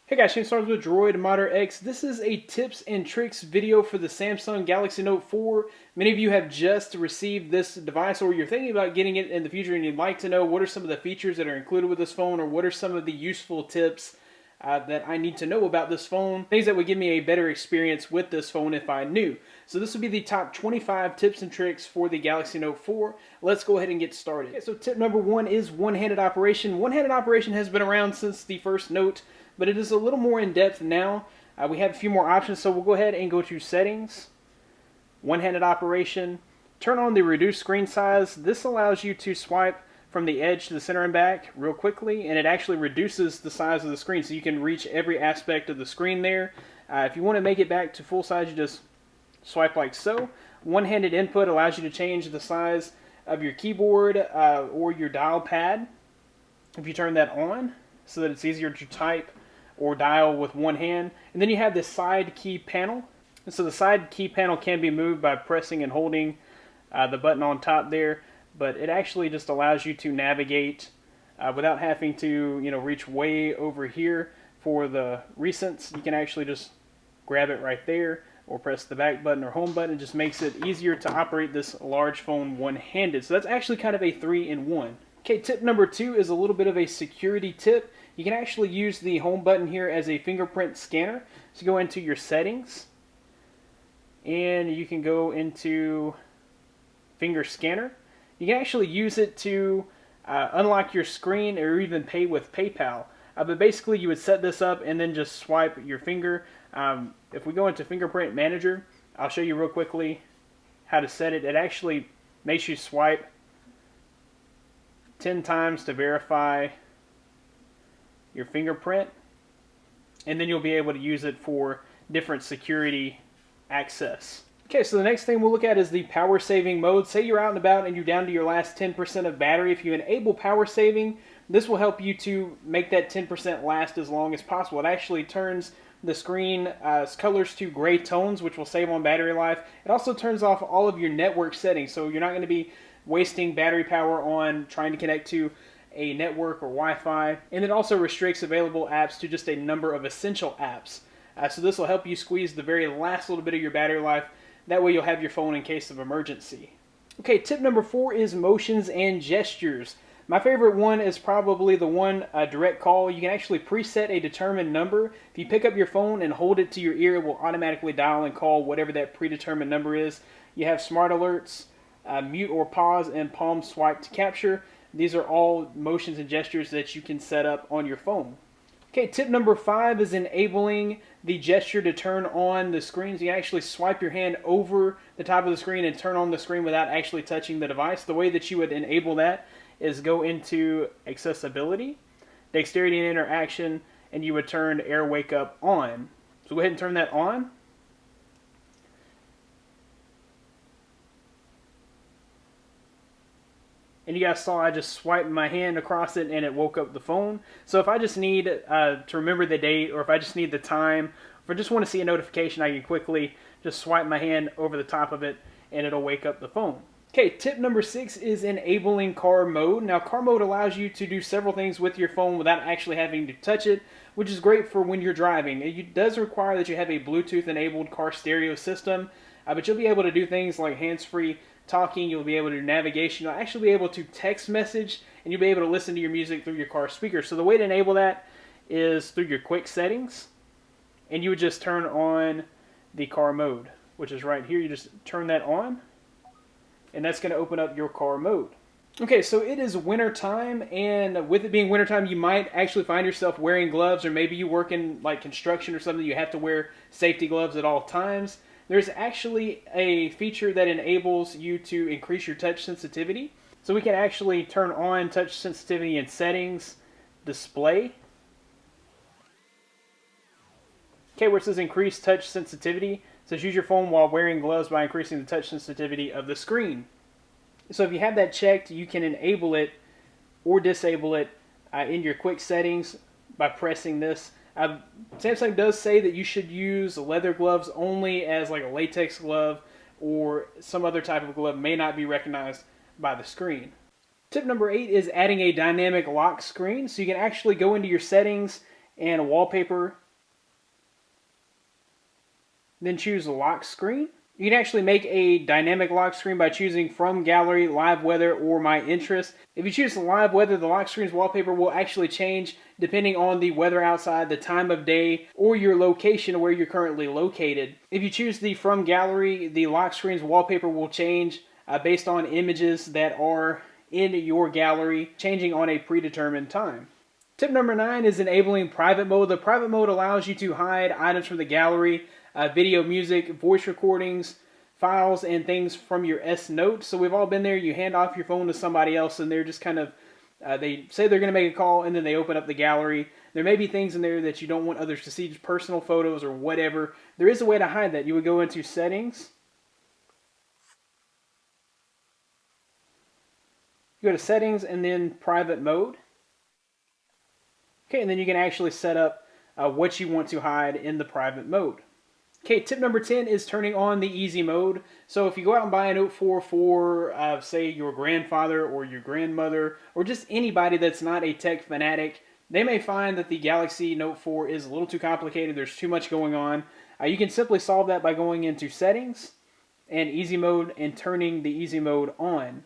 Hey guys, Shane Starnes with Droid Modder X. This is a tips and tricks video for the Samsung Galaxy Note 4. Many of you have just received this device, or you're thinking about getting it in the future and you'd like to know what are some of the features that are included with this phone, or what are some of the useful tips that I need to know about this phone. Things that would give me a better experience with this phone if I knew. So this would be the top 25 tips and tricks for the Galaxy Note 4. Let's go ahead and get started. Okay, so tip number one is one-handed operation. One-handed operation has been around since the first Note, but it is a little more in depth now. We have a few more options, so we'll go ahead and go to settings, one-handed operation, turn on the reduce screen size. This allows you to swipe from the edge to the center and back real quickly, and it actually reduces the size of the screen so you can reach every aspect of the screen there. If you want to make it back to full size, you just swipe like so. One-handed input allows you to change the size of your keyboard or your dial pad if you turn that on, so that it's easier to type or dial with one hand. And then you have the side key panel. And so the side key panel can be moved by pressing and holding the button on top there, but it actually just allows you to navigate without having to reach way over here for the recents. You can actually just grab it right there or press the back button or home button. It just makes it easier to operate this large phone one-handed. So that's actually kind of a 3-in-1. Okay, tip number two is a little bit of a security tip. You can actually use the home button here as a fingerprint scanner. So go into your settings, and you can go into finger scanner. You can actually use it to unlock your screen or even pay with PayPal. But basically you would set this up and then just swipe your finger. If we go into fingerprint manager, I'll show you real quickly how to set it. It actually makes you swipe 10 times to verify your fingerprint, and then you'll be able to use it for different security access. Okay, so the next thing we'll look at is the power saving mode. Say you're out and about and you're down to your last 10% of battery. If you enable power saving, this will help you to make that 10% last as long as possible. It actually turns the screen colors to gray tones, which will save on battery life. It also turns off all of your network settings, so you're not going to be wasting battery power on trying to connect to a network or Wi-Fi. And it also restricts available apps to just a number of essential apps. So this will help you squeeze the very last little bit of your battery life. That way you'll have your phone in case of emergency. Okay, tip number four is motions and gestures. My favorite one is probably the one direct call. You can actually preset a determined number. If you pick up your phone and hold it to your ear, it will automatically dial and call whatever that predetermined number is. You have smart alerts, mute or pause, and palm swipe to capture. These are all motions and gestures that you can set up on your phone. Okay, tip number five is enabling the gesture to turn on the screen. So you can actually swipe your hand over the top of the screen and turn on the screen without actually touching the device. The way that you would enable that is go into accessibility, dexterity and interaction, and you would turn air wake up on. So go ahead and turn that on. And you guys saw I just swiped my hand across it and it woke up the phone. So if I just need to remember the date, or if I just need the time, if I just want to see a notification, I can quickly just swipe my hand over the top of it and it'll wake up the phone. Okay, tip number six is enabling car mode. Now, car mode allows you to do several things with your phone without actually having to touch it, which is great for when you're driving. It does require that you have a Bluetooth-enabled car stereo system, but you'll be able to do things like hands-free talking. You'll be able to do navigation. You'll actually be able to text message, and you'll be able to listen to your music through your car speaker. So the way to enable that is through your quick settings, and you would just turn on the car mode, which is right here. You just turn that on, and that's going to open up your car mode. Okay, so it is winter time, and with it being winter time, you might actually find yourself wearing gloves, or maybe you work in like construction or something. You have to wear safety gloves at all times. There's actually a feature that enables you to increase your touch sensitivity. So we can actually turn on touch sensitivity in settings, display. Okay, where it says increase touch sensitivity, it says use your phone while wearing gloves by increasing the touch sensitivity of the screen. So if you have that checked, you can enable it or disable it in your quick settings by pressing this. Samsung does say that you should use leather gloves only, as like a latex glove or some other type of glove may not be recognized by the screen. Tip number 8 is adding a dynamic lock screen. So you can actually go into your settings and wallpaper. Then choose lock screen. You can actually make a dynamic lock screen by choosing from gallery, live weather, or my interest. If you choose live weather, the lock screen's wallpaper will actually change depending on the weather outside, the time of day, or your location where you're currently located. If you choose the from gallery, the lock screen's wallpaper will change based on images that are in your gallery, changing on a predetermined time. Tip number 9 is enabling private mode. The private mode allows you to hide items from the gallery, video, music, voice recordings, files, and things from your S Note. So we've all been there. You hand off your phone to somebody else, and they're just kind of, they say they're going to make a call, and then they open up the gallery. There may be things in there that you don't want others to see, just personal photos or whatever. There is a way to hide that. You would go into settings. You go to settings and then private mode. Okay, and then you can actually set up what you want to hide in the private mode. Okay, tip number 10 is turning on the easy mode. So if you go out and buy a Note 4 for, say, your grandfather or your grandmother, or just anybody that's not a tech fanatic, they may find that the Galaxy Note 4 is a little too complicated, there's too much going on. You can simply solve that by going into settings and easy mode and turning the easy mode on.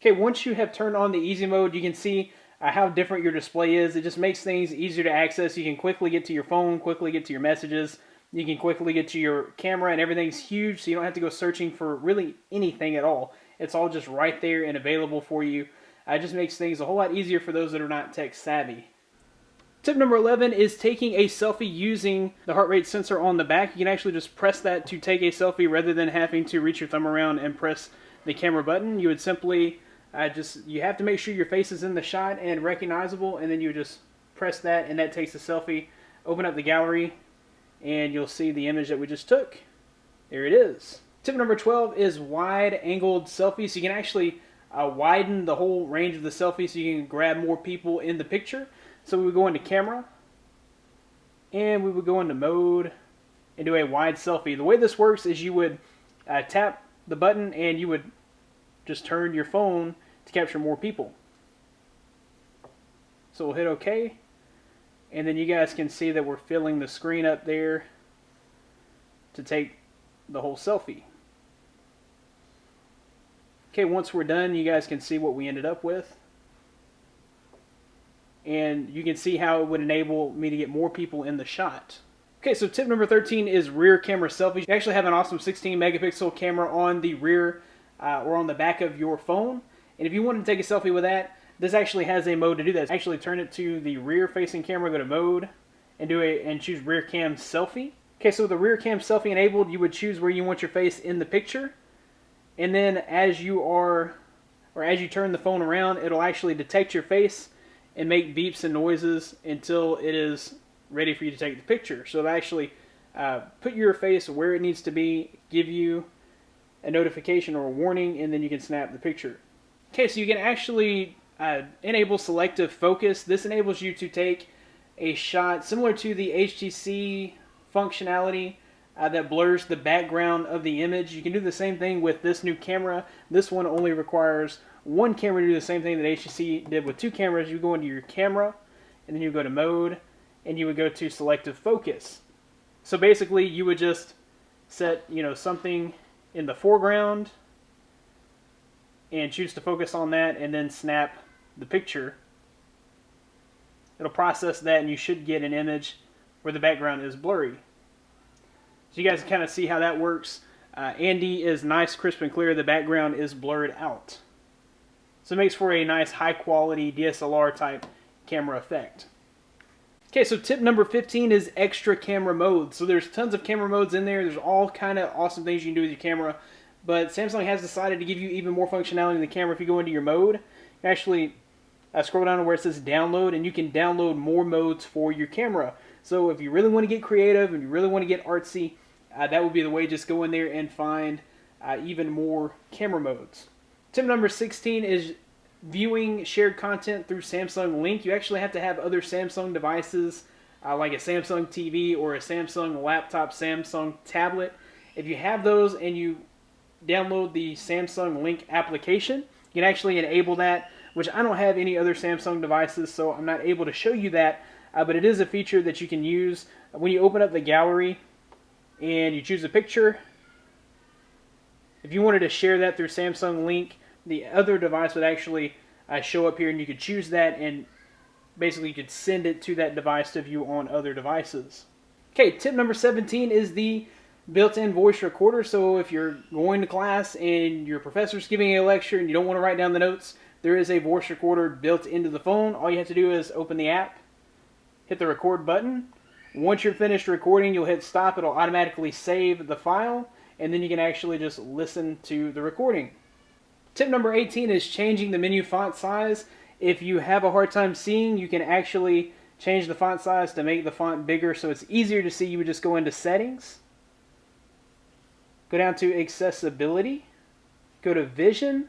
Okay, once you have turned on the easy mode, you can see how different your display is. It just makes things easier to access. You can quickly get to your phone, quickly get to your messages. You can quickly get to your camera, and everything's huge, so you don't have to go searching for really anything at all. It's all just right there and available for you. It just makes things a whole lot easier for those that are not tech savvy. Tip number 11 is taking a selfie using the heart rate sensor on the back. You can actually just press that to take a selfie rather than having to reach your thumb around and press the camera button. You would simply you have to make sure your face is in the shot and recognizable, and then you just press that, and that takes the selfie. Open up the gallery, and you'll see the image that we just took. There it is. Tip number 12 is wide-angled selfies. So you can actually widen the whole range of the selfie so you can grab more people in the picture. So we would go into camera, and we would go into mode and do a wide selfie. The way this works is you would tap the button, and you would just turn your phone to capture more people. So we'll hit OK. And then you guys can see that we're filling the screen up there to take the whole selfie. Okay, once we're done, you guys can see what we ended up with. And you can see how it would enable me to get more people in the shot. Okay, so tip number 13 is rear camera selfies. You actually have an awesome 16 megapixel camera on the rear or on the back of your phone. And if you want to take a selfie with that, this actually has a mode to do that. Actually turn it to the rear facing camera, go to mode, and choose rear cam selfie. Okay, so with the rear cam selfie enabled, you would choose where you want your face in the picture. And then as you turn the phone around, it'll actually detect your face and make beeps and noises until it is ready for you to take the picture. So it'll actually put your face where it needs to be, give you a notification or a warning, and then you can snap the picture. Okay, so you can actually enable selective focus. This enables you to take a shot similar to the HTC functionality that blurs the background of the image. You can do the same thing with this new camera. This one only requires one camera to do the same thing that HTC did with two cameras. You go into your camera, and then you go to mode, and you would go to selective focus. So basically, you would just set something in the foreground and choose to focus on that, and then snap the picture. It'll process that, and you should get an image where the background is blurry. So you guys can kind of see how that works. Andy is nice, crisp, and clear. The background is blurred out. So it makes for a nice high-quality DSLR type camera effect. Okay, so tip number 15 is extra camera modes. So there's tons of camera modes in there. There's all kind of awesome things you can do with your camera. But Samsung has decided to give you even more functionality in the camera. If you go into your mode, you actually scroll down to where it says download, and you can download more modes for your camera. So if you really want to get creative and you really want to get artsy, that would be the way. Just go in there and find even more camera modes. Tip number 16 is viewing shared content through Samsung Link. You actually have to have other Samsung devices like a Samsung TV or a Samsung laptop, Samsung tablet. If you have those and you download the Samsung Link application, you can actually enable that, which I don't have any other Samsung devices, so I'm not able to show you that. but it is a feature that you can use when you open up the gallery and you choose a picture. If you wanted to share that through Samsung Link, the other device would actually show up here, and you could choose that, and basically you could send it to that device to view on other devices. Okay, tip number 17 is the built-in voice recorder. So if you're going to class and your professor's giving a lecture and you don't want to write down the notes, there is a voice recorder built into the phone. All you have to do is open the app, hit the record button. Once you're finished recording, you'll hit stop. It'll automatically save the file, and then you can actually just listen to the recording. Tip number 18 is changing the menu font size. If you have a hard time seeing, you can actually change the font size to make the font bigger so it's easier to see. You would just go into settings, go down to accessibility, go to vision,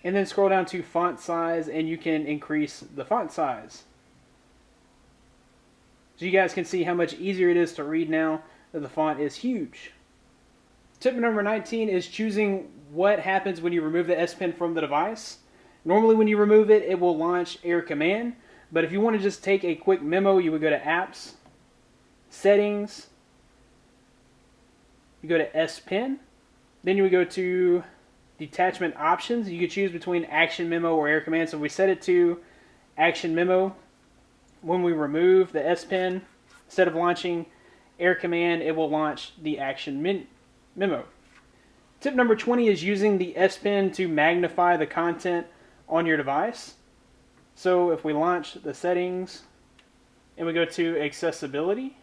and then scroll down to font size, and you can increase the font size. So you guys can see how much easier it is to read now that the font is huge. Tip number 19 is choosing what happens when you remove the S Pen from the device. Normally when you remove it, it will launch Air Command. But if you want to just take a quick memo, you would go to Apps, Settings, you go to S Pen, then you would go to Detachment Options. You could choose between Action Memo or Air Command. So if we set it to Action Memo, when we remove the S Pen, instead of launching Air Command, it will launch the Action Memo. Tip number 20 is using the S Pen to magnify the content on your device. So if we launch the settings and we go to accessibility,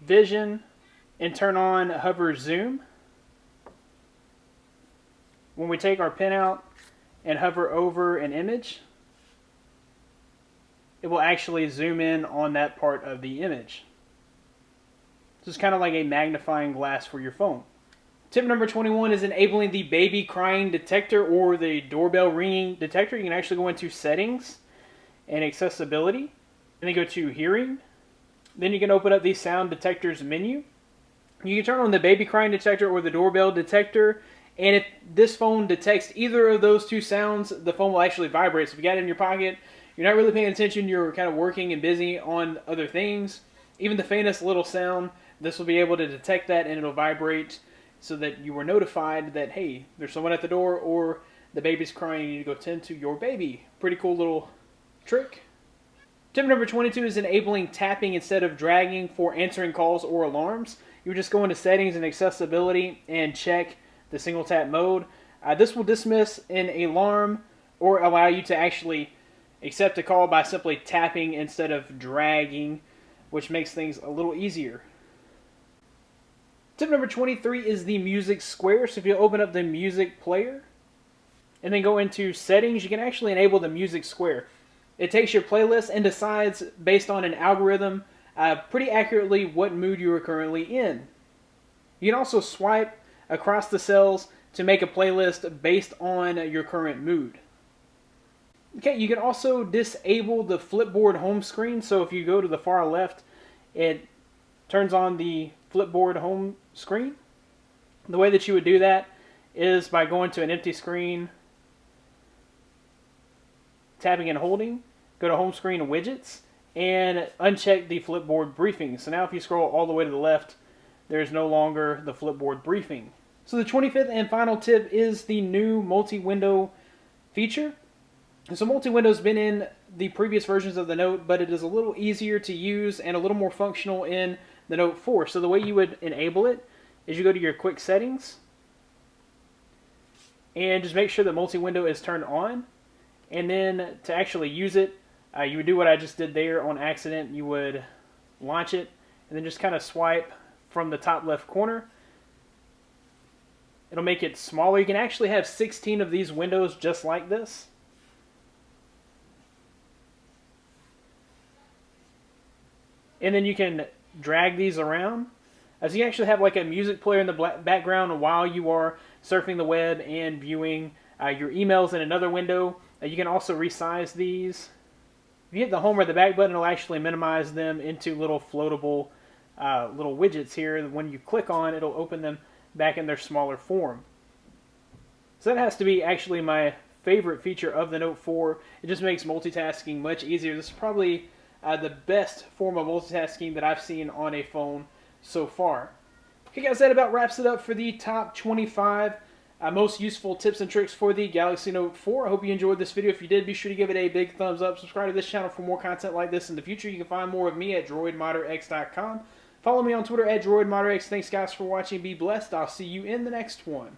vision, and turn on hover zoom, when we take our pen out and hover over an image, it will actually zoom in on that part of the image. So it's kind of like a magnifying glass for your phone. Tip number 21 is enabling the baby crying detector or the doorbell ringing detector. You can actually go into settings and accessibility, and then go to hearing. Then you can open up the sound detectors menu. You can turn on the baby crying detector or the doorbell detector, and if this phone detects either of those two sounds, the phone will actually vibrate. So if you got it in your pocket, you're not really paying attention, you're kind of working and busy on other things, even the faintest little sound, this will be able to detect that and it'll vibrate so that you were notified that, hey, there's someone at the door or the baby's crying, you need to go tend to your baby. Pretty cool little trick. Tip number 22 is enabling tapping instead of dragging for answering calls or alarms. You would just go into settings and accessibility and check the single tap mode. This will dismiss an alarm or allow you to actually accept a call by simply tapping instead of dragging, which makes things a little easier. Tip number 23 is the music square. So if you open up the music player and then go into settings, you can actually enable the music square. It takes your playlist and decides based on an algorithm pretty accurately what mood you are currently in. You can also swipe across the cells to make a playlist based on your current mood. Okay, you can also disable the Flipboard home screen. So if you go to the far left, it turns on the Flipboard home screen. The way that you would do that is by going to an empty screen, tapping and holding, go to home screen widgets, and uncheck the Flipboard briefing. So now if you scroll all the way to the left, there's no longer the Flipboard briefing. So the 25th and final tip is the new multi-window feature. So multi-window has been in the previous versions of the Note, but it is a little easier to use and a little more functional in the Note 4. So the way you would enable it is you go to your quick settings and just make sure that multi-window is turned on. And then to actually use it, you would do what I just did there on accident. You would launch it and then just kind of swipe from the top left corner. It'll make it smaller. You can actually have 16 of these windows just like this. And then you can drag these around. So you actually have like a music player in the background while you are surfing the web and viewing your emails in another window. You can also resize these. If you hit the home or the back button, it'll actually minimize them into little floatable little widgets here. When you click on, it'll open them back in their smaller form. So that has to be actually my favorite feature of the Note 4. It just makes multitasking much easier. This is probably the best form of multitasking that I've seen on a phone so far. Okay guys, that about wraps it up for the top 25 most useful tips and tricks for the Galaxy Note 4. I hope you enjoyed this video. If you did, be sure to give it a big thumbs up. Subscribe to this channel for more content like this in the future. You can find more of me at droidmodderx.com. Follow me on Twitter at droidmodderx. Thanks guys for watching. Be blessed. I'll see you in the next one.